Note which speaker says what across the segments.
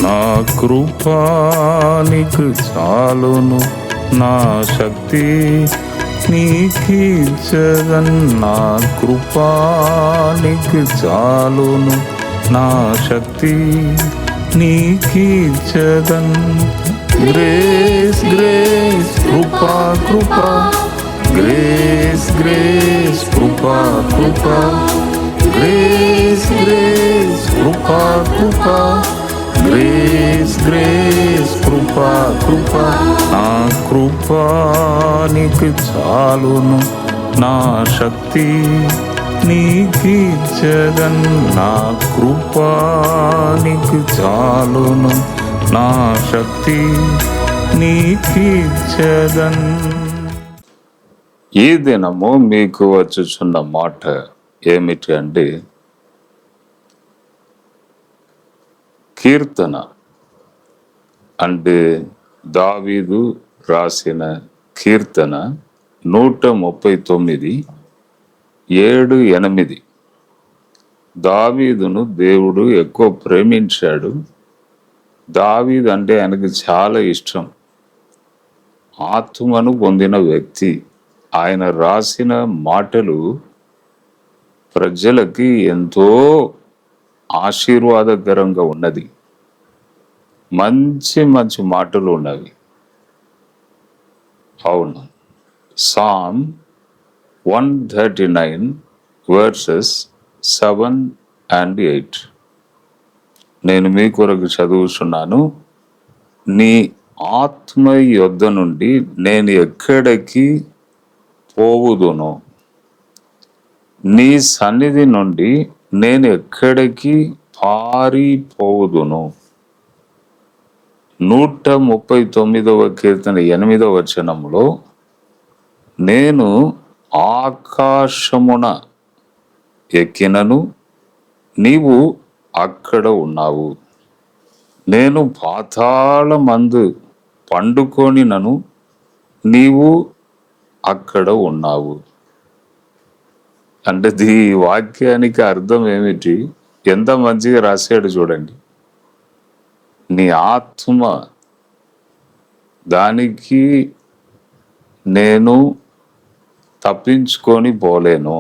Speaker 1: నా కృపానికి చాలును, నా శక్తి నీకిచ్చదన్. నా కృపానికి చాలును, నా శక్తి నీకిచ్చదన్. గ్రేస్ గ్రేస్ కృపా కృపా, గ్రేస్ గ్రేస్ కృపా కృపా, గ్రేస్ గ్రేస్ కృపా కృపా, గ్రేస్ గ్రేస్ కృపా కృపా. నా కృపానికి చాలును, నా శక్తి నీకిచ్చదన్. నా కృపానికి చాలును, నా శక్తి నీకిచ్చదన్. ఈ దినము మీకు వచ్చుచున్న మాట ఏమిటి అంటే, కీర్తన అంటే దావీదు రాసిన కీర్తన 139, 7, 8. దావీదును దేవుడు ఎక్కువ ప్రేమించాడు. దావీదు అంటే ఆయనకు చాలా ఇష్టం. ఆత్మను పొందిన వ్యక్తి. ఆయన రాసిన మాటలు ప్రజలకి ఎంతో ఆశీర్వాదకరంగా ఉన్నది. మంచి మంచి మాటలు ఉన్నవి. అవును. సామ్ 139 verses 7 and 8 నేను మీ కొరకు చదువుతున్నాను. నీ ఆత్మ యొద్ద నుండి నేను ఎక్కడికి పోవుదును, నీ సన్నిధి నుండి నేను ఎక్కడికి పారిపోవుదును. 139వ కీర్తన 8వ వచనంలో, నేను ఆకాశమున ఎక్కినను నీవు అక్కడ ఉన్నావు, నేను పాతాళమందు పండుకొనినను నీవు అక్కడ ఉన్నావు. అంటే ఈ వాక్యానికి అర్థం ఏమిటి? ఎంత మంచిగా రాశాడు చూడండి. నీ ఆత్మ దానికి నేను తప్పించుకొని పోలేను.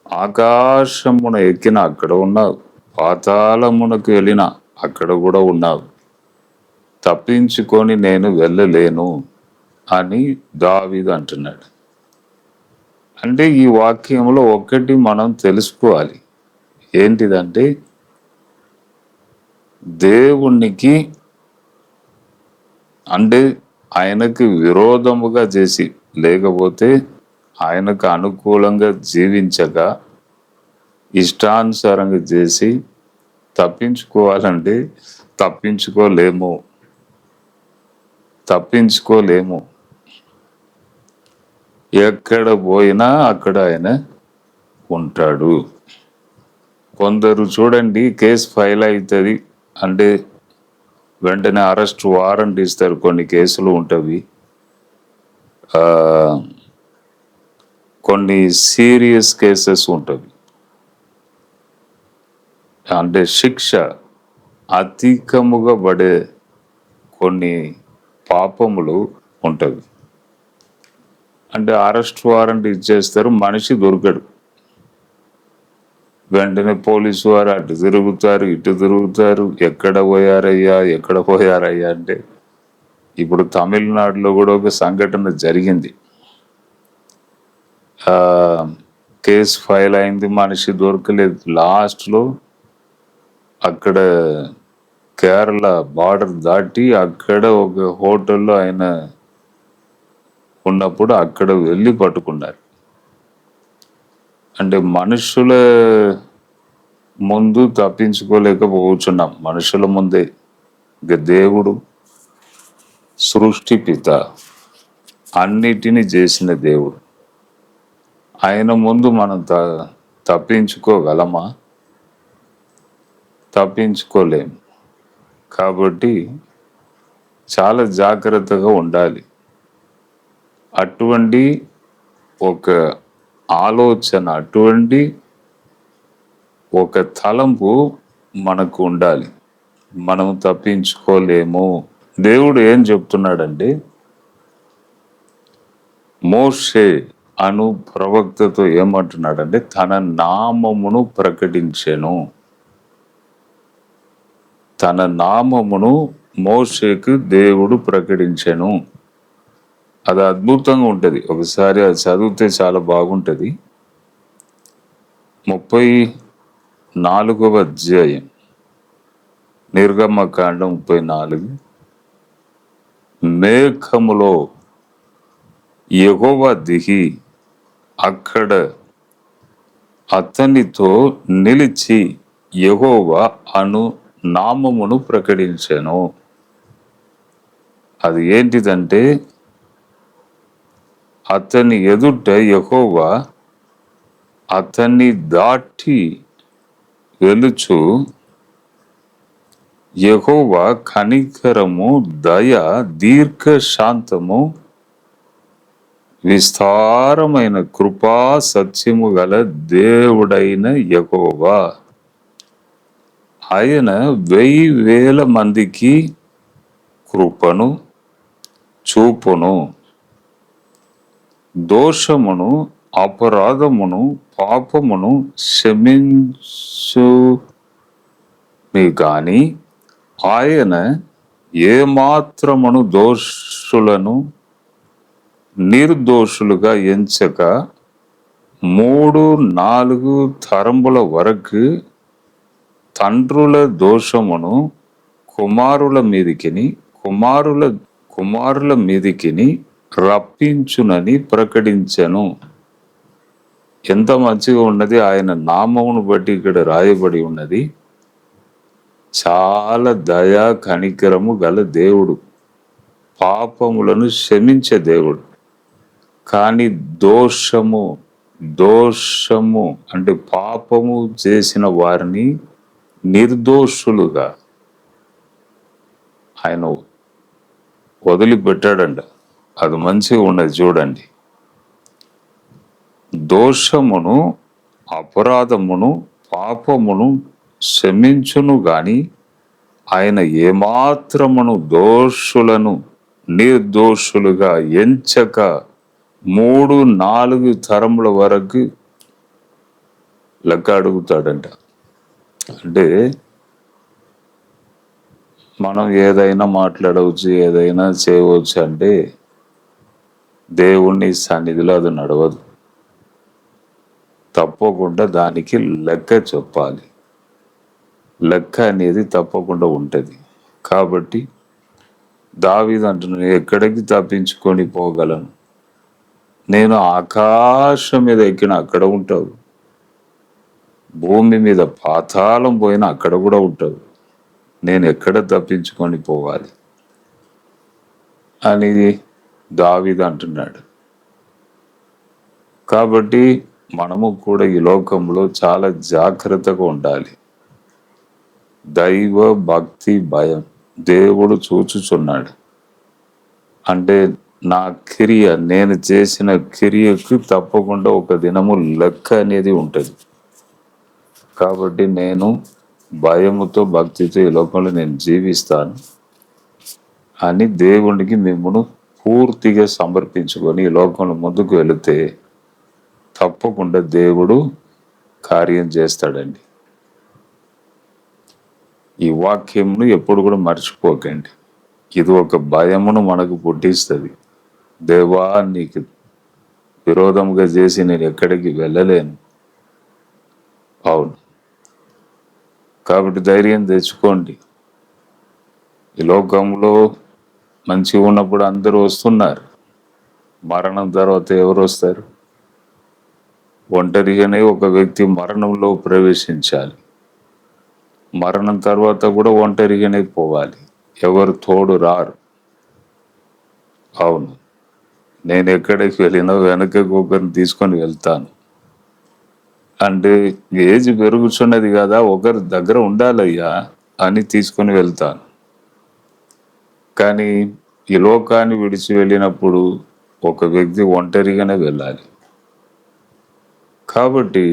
Speaker 1: ఆకాశమున ఎక్కిన అక్కడ ఉన్నావు, పాతాళమునకు వెళ్ళిన అక్కడ కూడా ఉన్నావు, తప్పించుకొని నేను వెళ్ళలేను అని దావీదు అంటున్నాడు. అంటే ఈ వాక్యంలో ఒక్కటి మనం తెలుసుకోవాలి. ఏంటిదంటే, దేవునికి అంటే ఆయనకు విరోధముగా చేసి, లేకపోతే ఆయనకు అనుకూలంగా జీవించక ఇష్టానుసారంగా చేసి తప్పించుకోవాలంటే తప్పించుకోలేము. ఎక్కడ పోయినా అక్కడ ఆయన ఉంటాడు. కొందరు చూడండి, కేసు ఫైల్ అవుతుంది అంటే వెంటనే అరెస్ట్ వారెంట్ ఇస్తారు. కొన్ని కేసులు ఉంటవి, కొన్ని సీరియస్ కేసెస్ ఉంటవి, అంటే శిక్ష అధికముగా పడే కొన్ని పాపములు ఉంటవి. అంటే అరెస్ట్ వారెంట్ ఇచ్చేస్తారు, మనిషి దొరకడు. వెంటనే పోలీసు వారు అటు తిరుగుతారు, ఇటు తిరుగుతారు, ఎక్కడ పోయారయ్యా అంటే, ఇప్పుడు తమిళనాడులో కూడా ఒక సంఘటన జరిగింది. కేసు ఫైల్ అయింది, మనిషి దొరకలేదు. లాస్ట్లో అక్కడ కేరళ బార్డర్ దాటి అక్కడ ఒక హోటల్లో ఆయన ఉన్నప్పుడు అక్కడ వెళ్ళి పట్టుకున్నారు. అంటే మనుషుల ముందు తప్పించుకోలేకపోతున్నాం, మనుషుల ముందే. ఇక దేవుడు సృష్టి పిత, అన్నిటినీ చేసిన దేవుడు, ఆయన ముందు మనం తప్పించుకోగలమా? తప్పించుకోలేము. కాబట్టి చాలా జాగ్రత్తగా ఉండాలి. అటువంటి ఒక ఆలోచన, అటువంటి ఒక తలంపు మనకు ఉండాలి. మనం తప్పించుకోలేము. దేవుడు ఏం చెప్తున్నాడంటే, మోషే అను ప్రవక్తతో ఏమంటున్నాడంటే, తన నామమును ప్రకటించెను. తన నామమును మోషేకు దేవుడు ప్రకటించెను. అది అద్భుతంగా ఉంటది. ఒకసారి అది చదివితే చాలా బాగుంటది. 34వ అధ్యాయం, నిర్గమకాండం 34. మేఘములో యెహోవా దిగి అక్కడ అతనితో నిలిచి యెహోవా అను నామమును ప్రకటించెను. అది ఏంటిదంటే, అతని ఎదుట యెహోవా అతన్ని దాటి వెలుచు యెహోవా కనికరము, దయ, దీర్ఘశాంతము, విస్తారమైన కృపా సత్యము గల దేవుడైన యెహోవా. ఆయన 1000 మందికి కృపను చూపును, దోషమును, అపరాధమును, పాపమును క్షమించుని గాని ఆయన ఏమాత్రమును దోషులను నిర్దోషులుగా ఎంచక 3-4 తరముల వరకు తండ్రుల దోషమును కుమారుల మీదికిని రప్పించునని ప్రకటించెను. ఎంత మంచిగా ఉన్నది! ఆయన నామమును బట్టి ఇక్కడ రాయబడి ఉన్నది. చాలా దయా కనికరము గల దేవుడు, పాపములను క్షమించే దేవుడు. కానీ దోషము అంటే పాపము చేసిన వారిని నిర్దోషులుగా ఆయన వదిలిపెట్టాడంట. అది మంచిగా ఉన్నది చూడండి. దోషమును, అపరాధమును, పాపమును క్షమించును గాని ఆయన ఏమాత్రమును దోషులను నిర్దోషులుగా ఎంచక 3-4 తరముల వరకు లెక్క అడుగుతాడంట. అంటే మనం ఏదైనా మాట్లాడవచ్చు, ఏదైనా చేయవచ్చు. అంటే దేవుని సన్నిధిలో అది నడవదు. తప్పకుండా దానికి లెక్క చెప్పాలి. లెక్క అనేది తప్పకుండా ఉంటుంది. కాబట్టి దావీదు అంటున్నాడు, ఎక్కడికి తప్పించుకొని పోగలను? నేను ఆకాశం మీద ఎక్కిన అక్కడ ఉంటావు, భూమి మీద పాతాళం పోయినా అక్కడ కూడా ఉంటావు. నేను ఎక్కడ తప్పించుకొని పోవాలి అని దావీదు అంటున్నాడు. కాబట్టి మనము కూడా ఈ లోకంలో చాలా జాగ్రత్తగా ఉండాలి. దైవ భక్తి భయం దేవుడు చూచుచున్నాడు. అంటే నా క్రియ, నేను చేసిన క్రియకు తప్పకుండా ఒక దినము లెక్క అనేది ఉంటుంది. కాబట్టి నేను భయముతో భక్తితో ఈ లోకంలో నేను జీవిస్తాను అని దేవునికి మిమ్మల్ని పూర్తిగా సమర్పించుకొని ఈ లోకంలో ముందుకు వెళితే తప్పకుండా దేవుడు కార్యం చేస్తాడండి. ఈ వాక్యంను ఎప్పుడు కూడా మర్చిపోకండి. ఇది ఒక భయమును మనకు పుట్టిస్తుంది. దేవా, నీకు విరోధంగా చేసి నేను ఎక్కడికి వెళ్ళలేను. అవును, కాబట్టి ధైర్యం తెచ్చుకోండి. ఈ లోకంలో మంచిగా ఉన్నప్పుడు అందరూ వస్తున్నారు. మరణం తర్వాత ఎవరు వస్తారు? ఒంటరిగానే ఒక వ్యక్తి మరణంలో ప్రవేశించాలి. మరణం తర్వాత కూడా ఒంటరిగానే పోవాలి. ఎవరు తోడు రారు. అవును, నేను ఎక్కడికి వెళ్ళినా వెనకకు ఒకరిని తీసుకొని వెళ్తాను. అంటే ఏజ్ పెరుగుతున్నది కదా, ఒకరి దగ్గర ఉండాలయ్యా అని తీసుకొని వెళ్తాను. కానీ ఈ లోకాన్ని విడిచి వెళ్ళినప్పుడు ఒక వ్యక్తి ఒంటరిగానే వెళ్ళాలి. కాబట్టి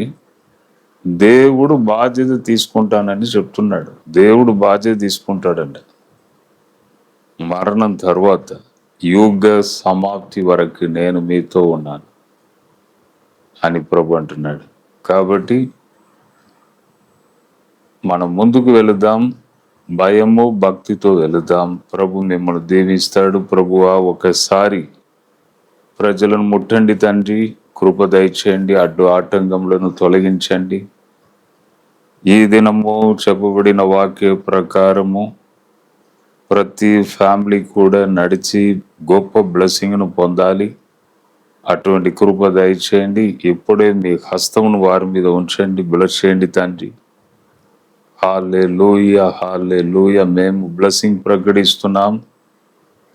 Speaker 1: దేవుడు బాధ్యత తీసుకుంటానని చెప్తున్నాడు. దేవుడు బాధ్యత తీసుకుంటాడండి. మరణం తర్వాత యుగ సమాప్తి వరకు నేను మీతో ఉన్నాను అని ప్రభు అంటున్నాడు. కాబట్టి మనం ముందుకు వెళుదాం, భయము భక్తితో వెళుదాం. ప్రభు మిమ్మల్ని దీవిస్తాడు. ప్రభువా, ఒకసారి ప్రజలను ముట్టండి తండ్రి, కృప దయచేయండి, అడ్డు ఆటంకములను తొలగించండి. ఈ దినము చెప్పబడిన వాక్య ప్రకారము ప్రతి ఫ్యామిలీ కూడా నడిచి గొప్ప బ్లెస్సింగ్ను పొందాలి. అటువంటి కృప దయచేయండి. ఇప్పుడే మీ హస్తమును వారి మీద ఉంచండి, బ్లెస్ చేయండి తండ్రి. హల్లెలూయా, హల్లెలూయా. మేము బ్లెస్సింగ్ ప్రకటిస్తున్నాం.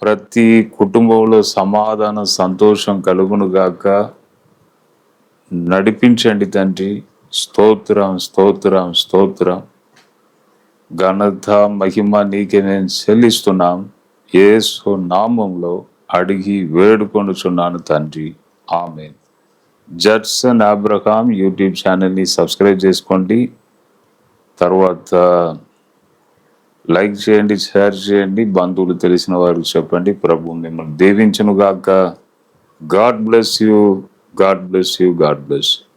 Speaker 1: ప్రతి కుటుంబంలో సమాధానం, సంతోషం కలుగును గాక. నడిపించండి తండ్రి. స్తోత్రం, స్తోత్రం, స్తోత్రం. ఘనత మహిమ నీకే నేను చెల్లిస్తున్నాం. యేసు నామంలో అడిగి వేడుకొనుచున్నాను తండ్రి, ఆమేన్. జడ్సన్ అబ్రహాం యూట్యూబ్ ఛానల్ని సబ్స్క్రైబ్ చేసుకోండి. తర్వాత లైక్ చేయండి, షేర్ చేయండి, బంధువులు తెలిసిన వారికి చెప్పండి. ప్రభు మిమ్మల్ని దీవించును గాక. God bless you, God bless you, God bless you.